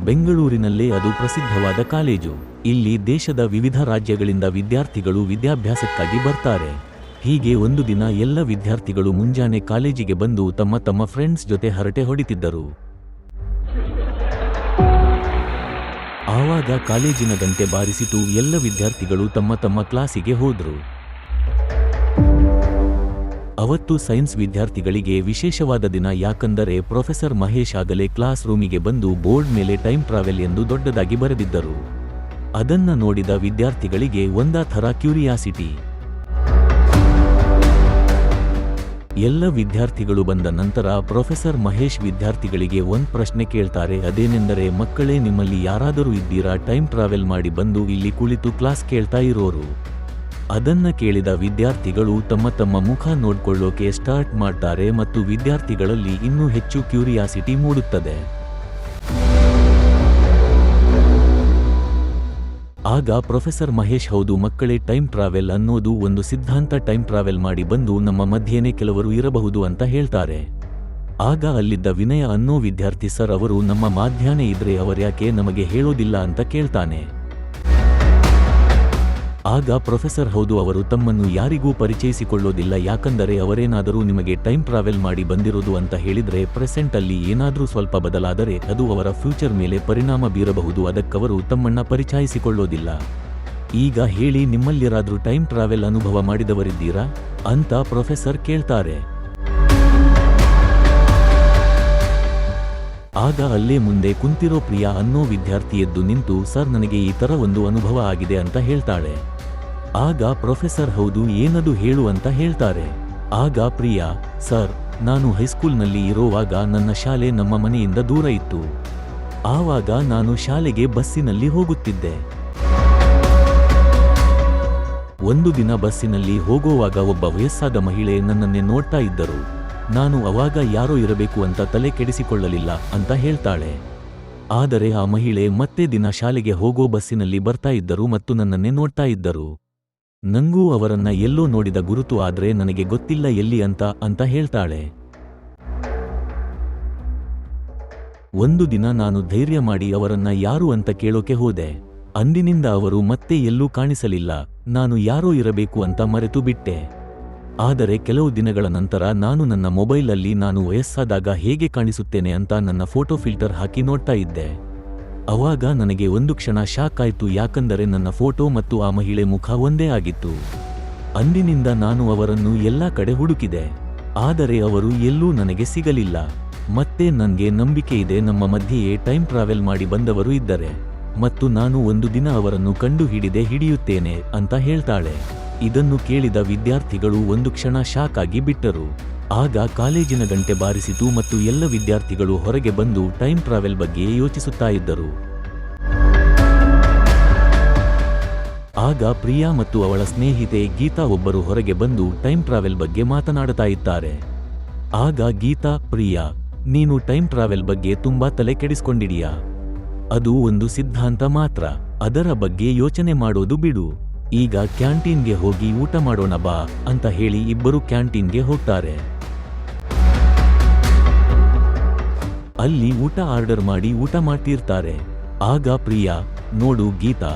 ಬೆಂಗಳೂರಿನಲ್ಲೇ ಅದು ಪ್ರಸಿದ್ಧವಾದ ಕಾಲೇಜು. ಇಲ್ಲಿ ದೇಶದ ವಿವಿಧ ರಾಜ್ಯಗಳಿಂದ ವಿದ್ಯಾರ್ಥಿಗಳು ವಿದ್ಯಾಭ್ಯಾಸಕ್ಕಾಗಿ ಬರ್ತಾರೆ. ಹೀಗೆ ಒಂದು ದಿನ ಎಲ್ಲ ವಿದ್ಯಾರ್ಥಿಗಳು ಮುಂಜಾನೆ ಕಾಲೇಜಿಗೆ ಬಂದು ತಮ್ಮ ತಮ್ಮ ಫ್ರೆಂಡ್ಸ್ ಜೊತೆ ಹರಟೆ ಹೊಡಿತಿದ್ದರು. ಆವಾಗ ಕಾಲೇಜಿನ ಗಂಟೆ ಬಾರಿಸಿತು. ಎಲ್ಲ ವಿದ್ಯಾರ್ಥಿಗಳು ತಮ್ಮ ತಮ್ಮ ಕ್ಲಾಸಿಗೆ ಹೋದ್ರು. ಅವತ್ತು ಸೈನ್ಸ್ ವಿದ್ಯಾರ್ಥಿಗಳಿಗೆ ವಿಶೇಷವಾದ ದಿನ. ಯಾಕಂದರೆ ಪ್ರೊಫೆಸರ್ ಮಹೇಶ್ ಆಗಲೇ ಕ್ಲಾಸ್ ರೂಮಿಗೆ ಬಂದು ಬೋರ್ಡ್ ಮೇಲೆ ಟೈಮ್ ಟ್ರಾವೆಲ್ ಎಂದು ದೊಡ್ಡದಾಗಿ ಬರೆದಿದ್ದರು. ಅದನ್ನ ನೋಡಿದ ವಿದ್ಯಾರ್ಥಿಗಳಿಗೆ ಒಂದಾ ಥರ ಕ್ಯೂರಿಯಾಸಿಟಿ. ಎಲ್ಲ ವಿದ್ಯಾರ್ಥಿಗಳು ಬಂದ ನಂತರ ಪ್ರೊಫೆಸರ್ ಮಹೇಶ್ ವಿದ್ಯಾರ್ಥಿಗಳಿಗೆ ಒಂದು ಪ್ರಶ್ನೆ ಕೇಳ್ತಾರೆ. ಅದೇನೆಂದರೆ, ಮಕ್ಕಳೇ, ನಿಮ್ಮಲ್ಲಿ ಯಾರಾದರೂ ಇದ್ದೀರಾ ಟೈಮ್ ಟ್ರಾವೆಲ್ ಮಾಡಿ ಬಂದು ಇಲ್ಲಿ ಕುಳಿತು ಕ್ಲಾಸ್ ಕೇಳ್ತಾ ಇರೋರು? ಅದನ್ನ ಕೇಳಿದ ವಿದ್ಯಾರ್ಥಿಗಳು ತಮ್ಮ ತಮ್ಮ ಮುಖ ನೋಡ್ಕೊಳ್ಳೋಕೆ ಸ್ಟಾರ್ಟ್ ಮಾಡ್ತಾರೆ ಮತ್ತು ವಿದ್ಯಾರ್ಥಿಗಳಲ್ಲಿ ಇನ್ನೂ ಹೆಚ್ಚು ಕ್ಯೂರಿಯಾಸಿಟಿ ಮೂಡುತ್ತದೆ. ಆಗ ಪ್ರೊಫೆಸರ್ ಮಹೇಶ್, ಹೌದು ಮಕ್ಕಳೇ, ಟೈಮ್ ಟ್ರಾವೆಲ್ ಅನ್ನೋದು ಒಂದು ಸಿದ್ಧಾಂತ. ಟೈಮ್ ಟ್ರಾವೆಲ್ ಮಾಡಿ ಬಂದು ನಮ್ಮ ಮಧ್ಯೆನೇ ಕೆಲವರು ಇರಬಹುದು ಅಂತ ಹೇಳ್ತಾರೆ. ಆಗ ಅಲ್ಲಿದ್ದ ವಿನಯ ಅನ್ನೋ ವಿದ್ಯಾರ್ಥಿ, ಸರ್, ಅವರು ನಮ್ಮ ಮಾಧ್ಯಾಹ್ನ ಇದ್ರೆ ಅವರ್ಯಾಕೆ ನಮಗೆ ಹೇಳೋದಿಲ್ಲ ಅಂತ ಕೇಳ್ತಾನೆ. ಆಗ ಪ್ರೊಫೆಸರ್, ಹೌದು, ಅವರು ತಮ್ಮನ್ನು ಯಾರಿಗೂ ಪರಿಚಯಿಸಿಕೊಳ್ಳೋದಿಲ್ಲ. ಯಾಕಂದರೆ ಅವರೇನಾದರೂ ನಿಮಗೆ ಟೈಮ್ ಟ್ರಾವೆಲ್ ಮಾಡಿ ಬಂದಿರೋದು ಅಂತ ಹೇಳಿದ್ರೆ ಪ್ರೆಸೆಂಟ್ ಅಲ್ಲಿ ಏನಾದರೂ ಸ್ವಲ್ಪ ಬದಲಾದರೆ ಅದು ಅವರ ಫ್ಯೂಚರ್ ಮೇಲೆ ಪರಿಣಾಮ ಬೀರಬಹುದು. ಅದಕ್ಕವರು ತಮ್ಮನ್ನ ಪರಿಚಯಿಸಿಕೊಳ್ಳೋದಿಲ್ಲ. ಈಗ ಹೇಳಿ, ನಿಮ್ಮಲ್ಲಿರಾದ್ರೂ ಟೈಮ್ ಟ್ರಾವೆಲ್ ಅನುಭವ ಮಾಡಿದವರಿದ್ದೀರಾ ಅಂತ ಪ್ರೊಫೆಸರ್ ಕೇಳ್ತಾರೆ. ಆಗ ಅಲ್ಲೇ ಮುಂದೆ ಕುಂತಿರೋ ಪ್ರಿಯಾ ಅನ್ನೋ ವಿದ್ಯಾರ್ಥಿ ಎದ್ದು ನಿಂತು, ಸರ್, ನನಗೆ ಈ ಥರ ಒಂದು ಅನುಭವ ಆಗಿದೆ ಅಂತ ಹೇಳ್ತಾಳೆ. ಆಗ ಪ್ರೊಫೆಸರ್, ಹೌದು, ಏನದು ಹೇಳು ಅಂತ ಹೇಳ್ತಾರೆ. ಆಗ ಪ್ರಿಯಾ, ಸರ್, ನಾನು ಹೈಸ್ಕೂಲ್ನಲ್ಲಿ ಇರೋವಾಗ ನನ್ನ ಶಾಲೆ ನಮ್ಮ ಮನೆಯಿಂದ ದೂರ ಇತ್ತು. ಆವಾಗ ನಾನು ಶಾಲೆಗೆ ಬಸ್ಸಿನಲ್ಲಿ ಹೋಗುತ್ತಿದ್ದೆ. ಒಂದು ದಿನ ಬಸ್ಸಿನಲ್ಲಿ ಹೋಗೋವಾಗ ಒಬ್ಬ ವಯಸ್ಸಾದ ಮಹಿಳೆ ನನ್ನನ್ನೇ ನೋಡ್ತಾ ಇದ್ದರು. ನಾನು ಅವಾಗ ಯಾರೋ ಇರಬೇಕು ಅಂತ ತಲೆ ಕೆಡಿಸಿಕೊಳ್ಳಲಿಲ್ಲ ಅಂತ ಹೇಳ್ತಾಳೆ. ಆದರೆ ಆ ಮಹಿಳೆ ಮತ್ತೆ ದಿನ ಶಾಲೆಗೆ ಹೋಗೋ ಬಸ್ಸಿನಲ್ಲಿ ಬರ್ತಾ ಇದ್ದರು ಮತ್ತು ನನ್ನನ್ನೇ ನೋಡ್ತಾ ಇದ್ದರು. ನಂಗೂ ಅವರನ್ನ ಎಲ್ಲೋ ನೋಡಿದ ಗುರುತು, ಆದ್ರೆ ನನಗೆ ಗೊತ್ತಿಲ್ಲ ಎಲ್ಲಿ ಅಂತ ಹೇಳ್ತಾಳೆ. ಒಂದು ದಿನ ನಾನು ಧೈರ್ಯ ಮಾಡಿ ಅವರನ್ನ ಯಾರು ಅಂತ ಕೇಳೋಕೆ ಹೋದೆ. ಅಂದಿನಿಂದ ಅವರು ಮತ್ತೆ ಎಲ್ಲೂ ಕಾಣಿಸಲಿಲ್ಲ. ನಾನು ಯಾರೋ ಇರಬೇಕು ಅಂತ ಮರೆತು ಬಿಟ್ಟೆ. ಆದರೆ ಕೆಲವು ದಿನಗಳ ನಂತರ ನಾನು ನನ್ನ ಮೊಬೈಲಲ್ಲಿ ನಾನು ವಯಸ್ಸಾದಾಗ ಹೇಗೆ ಕಾಣಿಸುತ್ತೇನೆ ಅಂತ ನನ್ನ ಫೋಟೋ ಫಿಲ್ಟರ್ ಹಾಕಿ ನೋಡ್ತಾ ಇದ್ದೆ. ಅವಾಗ ನನಗೆ ಒಂದು ಕ್ಷಣ ಶಾಕ್ ಆಯ್ತು. ಯಾಕಂದರೆ ನನ್ನ ಫೋಟೋ ಮತ್ತು ಆ ಮಹಿಳೆ ಮುಖ ಒಂದೇ ಆಗಿತ್ತು. ಅಂದಿನಿಂದ ನಾನು ಅವರನ್ನು ಎಲ್ಲ ಕಡೆ ಹುಡುಕಿದೆ, ಆದರೆ ಅವರು ಎಲ್ಲೂ ನನಗೆ ಸಿಗಲಿಲ್ಲ. ಮತ್ತೆ ನನಗೆ ನಂಬಿಕೆ ಇದೆ, ನಮ್ಮ ಮಧ್ಯೆಯೇ ಟೈಮ್ ಟ್ರಾವೆಲ್ ಮಾಡಿ ಬಂದವರು ಇದ್ದರೆ ಮತ್ತು ನಾನು ಒಂದು ದಿನ ಅವರನ್ನು ಕಂಡು ಹಿಡಿಯುತ್ತೇನೆ ಅಂತ ಹೇಳ್ತಾಳೆ. ಇದನ್ನು ಕೇಳಿದ ವಿದ್ಯಾರ್ಥಿಗಳು ಒಂದು ಕ್ಷಣ ಶಾಕ್ ಆಗಿ ಬಿಟ್ಟರು. ಆಗ ಕಾಲೇಜಿನ ಗಂಟೆ ಬಾರಿಸಿತು ಮತ್ತು ಎಲ್ಲ ವಿದ್ಯಾರ್ಥಿಗಳು ಹೊರಗೆ ಬಂದು ಟೈಮ್ ಟ್ರಾವೆಲ್ ಬಗ್ಗೆ ಯೋಚಿಸುತ್ತಾ ಇದ್ದರು. ಆಗ ಪ್ರಿಯಾ ಮತ್ತು ಅವಳ ಸ್ನೇಹಿತೆ ಗೀತಾ ಒಬ್ಬರು ಹೊರಗೆ ಬಂದು ಟೈಮ್ ಟ್ರಾವೆಲ್ ಬಗ್ಗೆ ಮಾತನಾಡುತ್ತಾ ಇದ್ದಾರೆ. ಆಗ ಗೀತಾ, ಪ್ರಿಯಾ, ನೀನು ಟೈಮ್ ಟ್ರಾವೆಲ್ ಬಗ್ಗೆ ತುಂಬಾ ತಲೆ ಕೆಡಿಸ್ಕೊಂಡಿದೀಯಾ? ಅದು ಒಂದು ಸಿದ್ಧಾಂತ ಮಾತ್ರ, ಅದರ ಬಗ್ಗೆ ಯೋಚನೆ ಮಾಡೋದು ಬಿಡು. ಈಗ ಕ್ಯಾಂಟೀನ್ಗೆ ಹೋಗಿ ಊಟ ಮಾಡೋಣ ಬಾ ಅಂತ ಹೇಳಿ ಇಬ್ಬರು ಕ್ಯಾಂಟೀನ್ಗೆ ಹೋಗ್ತಾರೆ. ಅಲ್ಲಿ ಊಟ ಆರ್ಡರ್ ಮಾಡಿ ಊಟ ಮಾಡ್ತಿರ್ತಾರೆ. ಆಗ ಪ್ರಿಯಾ, ನೋಡು ಗೀತಾ,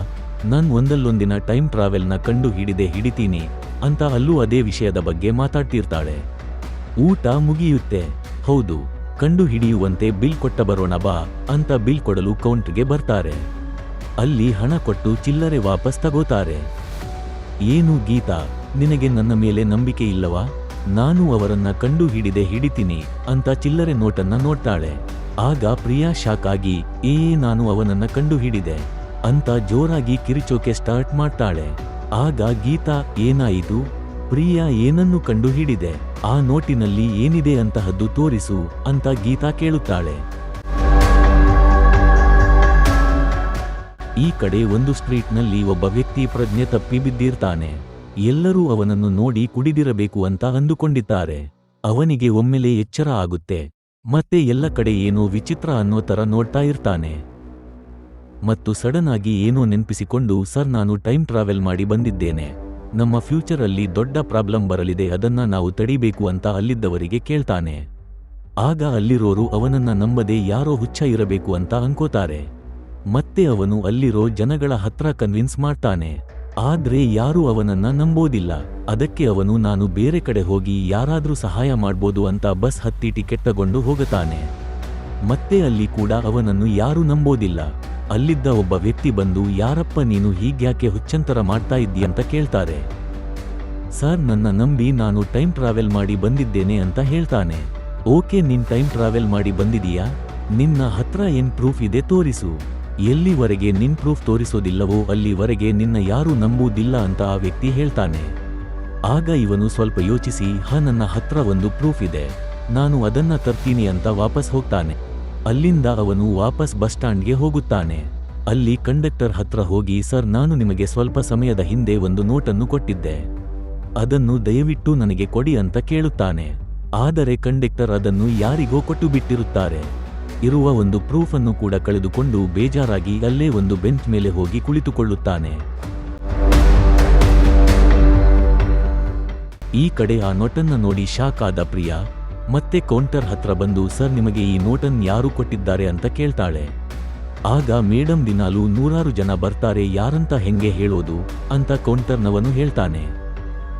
ನಾನ್ ಒಂದಲ್ಲೊಂದಿನ ಟೈಮ್ ಟ್ರಾವೆಲ್ನ ಕಂಡು ಹಿಡಿತೀನಿ ಅಂತ ಅಲ್ಲೂ ಅದೇ ವಿಷಯದ ಬಗ್ಗೆ ಮಾತಾಡ್ತಿರ್ತಾಳೆ. ಊಟ ಮುಗಿಯುತ್ತೆ. ಹೌದು, ಕಂಡು ಹಿಡಿಯುವಂತೆ ಬಿಲ್ ಕೊಟ್ಟ ಬರೋಣ ಬಾ ಅಂತ ಬಿಲ್ ಕೊಡಲು ಕೌಂಟ್ರಿಗೆ ಬರ್ತಾರೆ. ಅಲ್ಲಿ ಹಣ ಕೊಟ್ಟು ಚಿಲ್ಲರೆ ವಾಪಸ್ ತಗೋತಾರೆ. ಏನು ಗೀತಾ, ನಿನಗೆ ನನ್ನ ಮೇಲೆ ನಂಬಿಕೆ ಇಲ್ಲವಾ? ನಾನು ಅವರನ್ನ ಕಂಡು ಹಿಡಿತೀನಿ ಅಂತ ಚಿಲ್ಲರೆ ನೋಟನ್ನ ನೋಡ್ತಾಳೆ. ಆಗ ಪ್ರಿಯಾ ಶಾಕ್ ಆಗಿ, ನಾನು ಅವನನ್ನ ಕಂಡು ಹಿಡಿದೆ ಅಂತ ಜೋರಾಗಿ ಕಿರಿಚೋಕೆ ಸ್ಟಾರ್ಟ್ ಮಾಡ್ತಾಳೆ. ಆಗ ಗೀತಾ, ಏನಾಯಿತು? ಪ್ರಿಯಾ ಏನನ್ನು ಕಂಡು ಹಿಡಿದೆ? ಆ ನೋಟಿನಲ್ಲಿ ಏನಿದೆ ಅಂತಹದ್ದು ತೋರಿಸು ಅಂತ ಗೀತಾ ಕೇಳುತ್ತಾಳೆ. ಈ ಕಡೆ ಒಂದು ಸ್ಟ್ರೀಟ್ನಲ್ಲಿ ಒಬ್ಬ ವ್ಯಕ್ತಿ ಪ್ರಜ್ಞೆ ತಪ್ಪಿ ಬಿದ್ದಿರ್ತಾನೆ. ಎಲ್ಲರೂ ಅವನನ್ನು ನೋಡಿ ಕುಡಿದಿರಬೇಕು ಅಂತ ಅಂದುಕೊಂಡಿದ್ದಾರೆ. ಅವನಿಗೆ ಒಮ್ಮೆಲೆ ಎಚ್ಚರ ಆಗುತ್ತೆ. ಮತ್ತೆ ಎಲ್ಲ ಕಡೆ ಏನೋ ವಿಚಿತ್ರ ಅನ್ನೋ ತರ ನೋಡ್ತಾ ಇರ್ತಾನೆ. ಮತ್ತು ಸಡನ್ ಆಗಿ ಏನೋ ನೆನ್ಪಿಸಿಕೊಂಡು, ಸರ್, ನಾನು ಟೈಮ್ ಟ್ರಾವೆಲ್ ಮಾಡಿ ಬಂದಿದ್ದೇನೆ. ನಮ್ಮ ಫ್ಯೂಚರ್ ಅಲ್ಲಿ ದೊಡ್ಡ ಪ್ರಾಬ್ಲಮ್ ಬರಲಿದೆ, ಅದನ್ನ ನಾವು ತಡಿಬೇಕು ಅಂತ ಅಲ್ಲಿದ್ದವರಿಗೆ ಕೇಳ್ತಾನೆ. ಆಗ ಅಲ್ಲಿರೋರು ಅವನನ್ನ ನಂಬದೆ ಯಾರೋ ಹುಚ್ಚ ಇರಬೇಕು ಅಂತ ಅನ್ಕೋತಾರೆ. ಮತ್ತೆ ಅವನು ಅಲ್ಲಿರೋ ಜನಗಳ ಹತ್ರ ಕನ್ವಿನ್ಸ್ ಮಾಡ್ತಾನೆ. ಆದ್ರೆ ಯಾರೂ ಅವನನ್ನ ನಂಬೋದಿಲ್ಲ. ಅದಕ್ಕೆ ಅವನು ನಾನು ಬೇರೆ ಕಡೆ ಹೋಗಿ ಯಾರಾದ್ರೂ ಸಹಾಯ ಮಾಡ್ಬೋದು ಅಂತ ಬಸ್ ಹತ್ತಿ ಟಿಕೆಟ್ ತಗೊಂಡು ಹೋಗುತ್ತಾನೆ. ಮತ್ತೆ ಅಲ್ಲಿ ಕೂಡ ಅವನನ್ನು ಯಾರೂ ನಂಬೋದಿಲ್ಲ. ಅಲ್ಲಿದ್ದ ಒಬ್ಬ ವ್ಯಕ್ತಿ ಬಂದು, ಯಾರಪ್ಪ ನೀನು ಹೀಗ್ಯಾಕೆ ಹುಚ್ಚಂತರ ಮಾಡ್ತಾ ಇದ್ದೀಯಂತ ಕೇಳ್ತಾರೆ. ಸರ್, ನನ್ನ ನಂಬಿ ನಾನು ಟೈಮ್ ಟ್ರಾವೆಲ್ ಮಾಡಿ ಬಂದಿದ್ದೇನೆ ಅಂತ ಹೇಳ್ತಾನೆ. ಓಕೆ, ನೀನ್ ಟೈಮ್ ಟ್ರಾವೆಲ್ ಮಾಡಿ ಬಂದಿದೀಯಾ? ನಿನ್ನ ಹತ್ರ ಏನ್ ಪ್ರೂಫ್ ಇದೆ ತೋರಿಸು. ಎಲ್ಲಿವರೆಗೆ ನಿನ್ ಪ್ರೂಫ್ ತೋರಿಸೋದಿಲ್ಲವೋ ಅಲ್ಲಿವರೆಗೆ ನಿನ್ನ ಯಾರೂ ನಂಬುವುದಿಲ್ಲ ಅಂತ ಆ ವ್ಯಕ್ತಿ ಹೇಳ್ತಾನೆ. ಆಗ ಇವನು ಸ್ವಲ್ಪ ಯೋಚಿಸಿ, ನನ್ನ ಹತ್ರ ಒಂದು ಪ್ರೂಫ್ ಇದೆ, ನಾನು ಅದನ್ನ ತರ್ತೀನಿ ಅಂತ ವಾಪಸ್ ಹೋಗ್ತಾನೆ. ಅಲ್ಲಿಂದ ಅವನು ವಾಪಸ್ ಬಸ್ ಸ್ಟಾಂಡ್ಗೆ ಹೋಗುತ್ತಾನೆ. ಅಲ್ಲಿ ಕಂಡಕ್ಟರ್ ಹತ್ರ ಹೋಗಿ, ಸರ್, ನಾನು ನಿಮಗೆ ಸ್ವಲ್ಪ ಸಮಯದ ಹಿಂದೆ ಒಂದು ನೋಟನ್ನು ಕೊಟ್ಟಿದ್ದೆ, ಅದನ್ನು ದಯವಿಟ್ಟು ನನಗೆ ಕೊಡಿ ಅಂತ ಕೇಳುತ್ತಾನೆ. ಆದರೆ ಕಂಡಕ್ಟರ್ ಅದನ್ನು ಯಾರಿಗೋ ಕೊಟ್ಟು ಬಿಟ್ಟಿರುತ್ತಾರೆ. ಇರುವ ಒಂದು ಪ್ರೂಫ್ ಅನ್ನು ಕೂಡ ಕಳೆದುಕೊಂಡು ಬೇಜಾರಾಗಿ ಅಲ್ಲೇ ಒಂದು ಬೆಂಚ್ ಮೇಲೆ ಹೋಗಿ ಕುಳಿತುಕೊಳ್ಳುತ್ತಾನೆ. ಈ ಕಡೆ ಆ ನೋಟನ್ನ ನೋಡಿ ಶಾಕ್ ಆದ ಪ್ರಿಯಾ ಮತ್ತೆ ಕೌಂಟರ್ ಹತ್ರ ಬಂದು, ಸರ್, ನಿಮಗೆ ಈ ನೋಟನ್ನು ಯಾರು ಕೊಟ್ಟಿದ್ದಾರೆ ಅಂತ ಕೇಳ್ತಾಳೆ. ಆಗ ಮೇಡಮ್, ದಿನಾಲೂ ನೂರಾರು ಜನ ಬರ್ತಾರೆ, ಯಾರಂತ ಹೆಂಗೆ ಹೇಳೋದು ಅಂತ ಕೌಂಟರ್ನವನು ಹೇಳ್ತಾನೆ.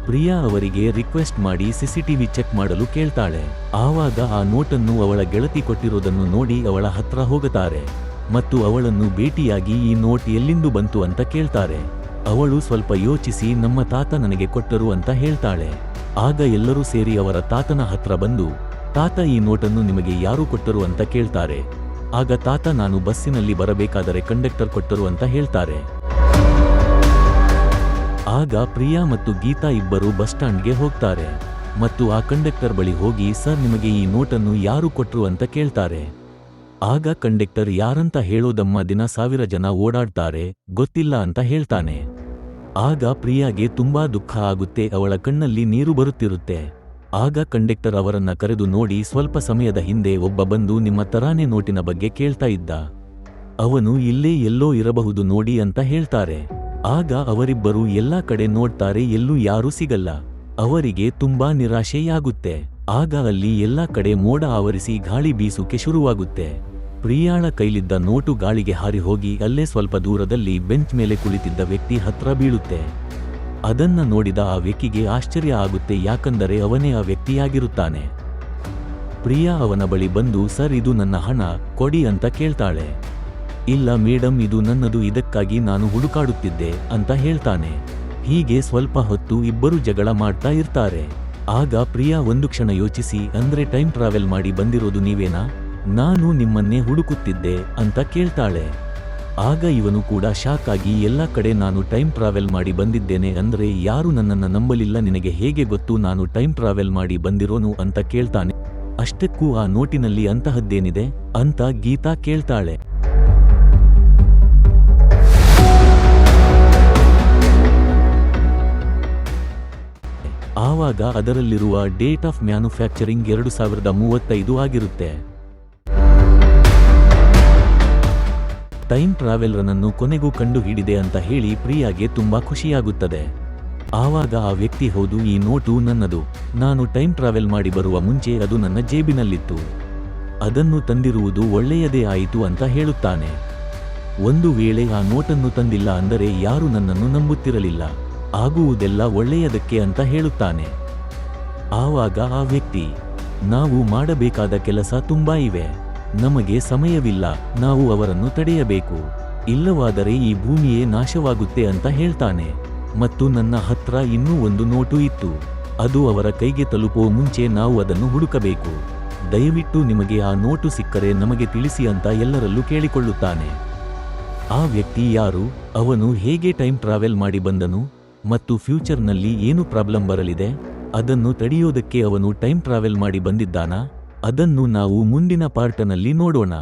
ಪ್ರಿಯಾ ಅವರಿಗೆ ರಿಕ್ವೆಸ್ಟ್ ಮಾಡಿ ಸಿಸಿಟಿವಿ ಚೆಕ್ ಮಾಡಲು ಕೇಳ್ತಾಳೆ. ಆವಾಗ ಆ ನೋಟನ್ನು ಅವಳ ಗೆಳತಿ ಕೊಟ್ಟಿರೋದನ್ನು ನೋಡಿ ಅವಳ ಹತ್ರ ಹೋಗುತ್ತಾರೆ ಮತ್ತು ಅವಳನ್ನು ಭೇಟಿಯಾಗಿ ಈ ನೋಟ್ ಎಲ್ಲಿಂದ ಬಂತು ಅಂತ ಕೇಳ್ತಾರೆ. ಅವಳು ಸ್ವಲ್ಪ ಯೋಚಿಸಿ, ನಮ್ಮ ತಾತ ನನಗೆ ಕೊಟ್ಟರು ಅಂತ ಹೇಳ್ತಾಳೆ. ಆಗ ಎಲ್ಲರೂ ಸೇರಿ ಅವರ ತಾತನ ಹತ್ರ ಬಂದು, ತಾತ, ಈ ನೋಟನ್ನು ನಿಮಗೆ ಯಾರು ಕೊಟ್ಟರು ಅಂತ ಕೇಳ್ತಾರೆ. ಆಗ ತಾತ, ನಾನು ಬಸ್ಸಿನಲ್ಲಿ ಬರಬೇಕಾದರೆ ಕಂಡಕ್ಟರ್ ಕೊಟ್ಟರು ಅಂತ ಹೇಳ್ತಾರೆ. ಆಗ ಪ್ರಿಯಾ ಮತ್ತು ಗೀತಾ ಇಬ್ಬರು ಬಸ್ ಸ್ಟಾಂಡ್ಗೆ ಹೋಗ್ತಾರೆ ಮತ್ತು ಆ ಕಂಡಕ್ಟರ್ ಬಳಿ ಹೋಗಿ, ಸರ್, ನಿಮಗೆ ಈ ನೋಟನ್ನು ಯಾರು ಕೊಟ್ರು ಅಂತ ಕೇಳ್ತಾರೆ. ಆಗ ಕಂಡಕ್ಟರ್, ಯಾರಂತ ಹೇಳೋದಮ್ಮ, ದಿನ 1000 ಜನ ಓಡಾಡ್ತಾರೆ, ಗೊತ್ತಿಲ್ಲ ಅಂತ ಹೇಳ್ತಾನೆ. ಆಗ ಪ್ರಿಯಾಗೆ ತುಂಬಾ ದುಃಖ ಆಗುತ್ತೆ, ಅವಳ ಕಣ್ಣಲ್ಲಿ ನೀರು ಬರುತ್ತಿರುತ್ತೆ. ಆಗ ಕಂಡಕ್ಟರ್ ಅವರನ್ನ ಕರೆದು, ನೋಡಿ, ಸ್ವಲ್ಪ ಸಮಯದ ಹಿಂದೆ ಒಬ್ಬ ಬಂದು ನಿಮ್ಮ ತರಾನೇ ನೋಟಿನ ಬಗ್ಗೆ ಕೇಳ್ತಾ ಇದ್ದ, ಅವನು ಇಲ್ಲೇ ಎಲ್ಲೋ ಇರಬಹುದು ನೋಡಿ ಅಂತ ಹೇಳ್ತಾರೆ. ಆಗ ಅವರಿಬ್ಬರು ಎಲ್ಲಾ ಕಡೆ ನೋಡ್ತಾರೆ, ಎಲ್ಲೂ ಯಾರೂ ಸಿಗಲ್ಲ. ಅವರಿಗೆ ತುಂಬಾ ನಿರಾಶೆಯಾಗುತ್ತೆ. ಆಗ ಅಲ್ಲಿ ಎಲ್ಲಾ ಕಡೆ ಮೋಡ ಆವರಿಸಿ ಗಾಳಿ ಬೀಸುಕ್ಕೆ ಶುರುವಾಗುತ್ತೆ. ಪ್ರಿಯಾಳ ಕೈಲಿದ್ದ ನೋಟು ಗಾಳಿಗೆ ಹಾರಿ ಹೋಗಿ ಅಲ್ಲೇ ಸ್ವಲ್ಪ ದೂರದಲ್ಲಿ ಬೆಂಚ್ ಮೇಲೆ ಕುಳಿತಿದ್ದ ವ್ಯಕ್ತಿ ಹತ್ರ ಬೀಳುತ್ತೆ. ಅದನ್ನ ನೋಡಿದ ಆ ವ್ಯಕ್ತಿಗೆ ಆಶ್ಚರ್ಯ ಆಗುತ್ತೆ, ಯಾಕಂದರೆ ಅವನೇ ಆ ವ್ಯಕ್ತಿಯಾಗಿರುತ್ತಾನೆ. ಪ್ರಿಯಾ ಅವನ ಬಳಿ ಬಂದು, ಸರ್, ಇದು ನನ್ನ ಹಣ, ಕೊಡಿ ಅಂತ ಕೇಳ್ತಾಳೆ. ಇಲ್ಲ ಮೇಡಮ್, ಇದು ನನ್ನದು, ಇದಕ್ಕಾಗಿ ನಾನು ಹುಡುಕಾಡುತ್ತಿದ್ದೆ ಅಂತ ಹೇಳ್ತಾನೆ. ಹೀಗೆ ಸ್ವಲ್ಪ ಹೊತ್ತು ಇಬ್ಬರು ಜಗಳ ಮಾಡ್ತಾ ಇರ್ತಾರೆ. ಆಗ ಪ್ರಿಯಾ ಒಂದು ಕ್ಷಣ ಯೋಚಿಸಿ, ಅಂದ್ರೆ ಟೈಮ್ ಟ್ರಾವೆಲ್ ಮಾಡಿ ಬಂದಿರೋದು ನೀವೇನಾ? ನಾನು ನಿಮ್ಮನ್ನೇ ಹುಡುಕುತ್ತಿದ್ದೆ ಅಂತ ಕೇಳ್ತಾಳೆ. ಆಗ ಇವನು ಕೂಡ ಶಾಕ್ ಆಗಿ, ಎಲ್ಲ ಕಡೆ ನಾನು ಟೈಮ್ ಟ್ರಾವೆಲ್ ಮಾಡಿ ಬಂದಿದ್ದೇನೆ ಅಂದ್ರೆ ಯಾರು ನನ್ನನ್ನ ನಂಬಲಿಲ್ಲ, ನಿನಗೆ ಹೇಗೆ ಗೊತ್ತು ನಾನು ಟೈಮ್ ಟ್ರಾವೆಲ್ ಮಾಡಿ ಬಂದಿರೋನು ಅಂತ ಕೇಳ್ತಾನೆ. ಅಷ್ಟಕ್ಕೂ ಆ ನೋಟಿನಲ್ಲಿ ಅಂತಹದ್ದೇನಿದೆ ಅಂತ ಗೀತಾ ಕೇಳ್ತಾಳೆ. ಆವಾಗ ಅದರಲ್ಲಿರುವ ಡೇಟ್ ಆಫ್ ಮ್ಯಾನುಫ್ಯಾಕ್ಚರಿಂಗ್ 2035 ಆಗಿರುತ್ತೆ. ಟೈಮ್ ಟ್ರಾವೆಲರ್ನನ್ನು ಕೊನೆಗೂ ಕಂಡು ಹಿಡಿದೆ ಅಂತ ಹೇಳಿ ಪ್ರಿಯಾಗೆ ತುಂಬಾ ಖುಷಿಯಾಗುತ್ತದೆ. ಆವಾಗ ಆ ವ್ಯಕ್ತಿ, ಹೌದು, ಈ ನೋಟು ನನ್ನದು, ನಾನು ಟೈಮ್ ಟ್ರಾವೆಲ್ ಮಾಡಿ ಬರುವ ಮುಂಚೆ ಅದು ನನ್ನ ಜೇಬಿನಲ್ಲಿತ್ತು, ಅದನ್ನು ತಂದಿರುವುದು ಒಳ್ಳೆಯದೇ ಆಯಿತು ಅಂತ ಹೇಳುತ್ತಾನೆ. ಒಂದು ವೇಳೆ ಆ ನೋಟನ್ನು ತಂದಿಲ್ಲ ಅಂದರೆ ಯಾರು ನನ್ನನ್ನು ನಂಬುತ್ತಿರಲಿಲ್ಲ, ಆಗುವುದೆಲ್ಲ ಒಳ್ಳೆಯದಕ್ಕೆ ಅಂತ ಹೇಳುತ್ತಾನೆ. ಆವಾಗ ಆ ವ್ಯಕ್ತಿ, ನಾವು ಮಾಡಬೇಕಾದ ಕೆಲಸ ತುಂಬಾ ಇವೆ, ನಮಗೆ ಸಮಯವಿಲ್ಲ, ನಾವು ಅವರನ್ನು ತಡೆಯಬೇಕು, ಇಲ್ಲವಾದರೆ ಈ ಭೂಮಿಯೇ ನಾಶವಾಗುತ್ತೆ ಅಂತ ಹೇಳ್ತಾನೆ. ಮತ್ತು ನನ್ನ ಹತ್ರ ಇನ್ನೂ ಒಂದು ನೋಟು ಇತ್ತು, ಅದು ಅವರ ಕೈಗೆ ತಲುಪೋ ಮುಂಚೆ ನಾವು ಅದನ್ನು ಹುಡುಕಬೇಕು, ದಯವಿಟ್ಟು ನಿಮಗೆ ಆ ನೋಟು ಸಿಕ್ಕರೆ ನಮಗೆ ತಿಳಿಸಿ ಅಂತ ಎಲ್ಲರಲ್ಲೂ ಕೇಳಿಕೊಳ್ಳುತ್ತಾನೆ. ಆ ವ್ಯಕ್ತಿ ಯಾರು, ಅವನು ಹೇಗೆ ಟೈಮ್ ಟ್ರಾವೆಲ್ ಮಾಡಿ ಬಂದನು ಮತ್ತು ಫ್ಯೂಚರ್ನಲ್ಲಿ ಏನು ಪ್ರಾಬ್ಲಮ್ ಬರಲಿದೆ, ಅದನ್ನು ತಡೆಯೋದಕ್ಕೆ ಅವನು ಟೈಮ್ ಟ್ರಾವೆಲ್ ಮಾಡಿ ಬಂದಿದ್ದಾನಾ, ಅದನ್ನು ನಾವು ಮುಂದಿನ ಪಾರ್ಟ್ನಲ್ಲಿ ನೋಡೋಣ.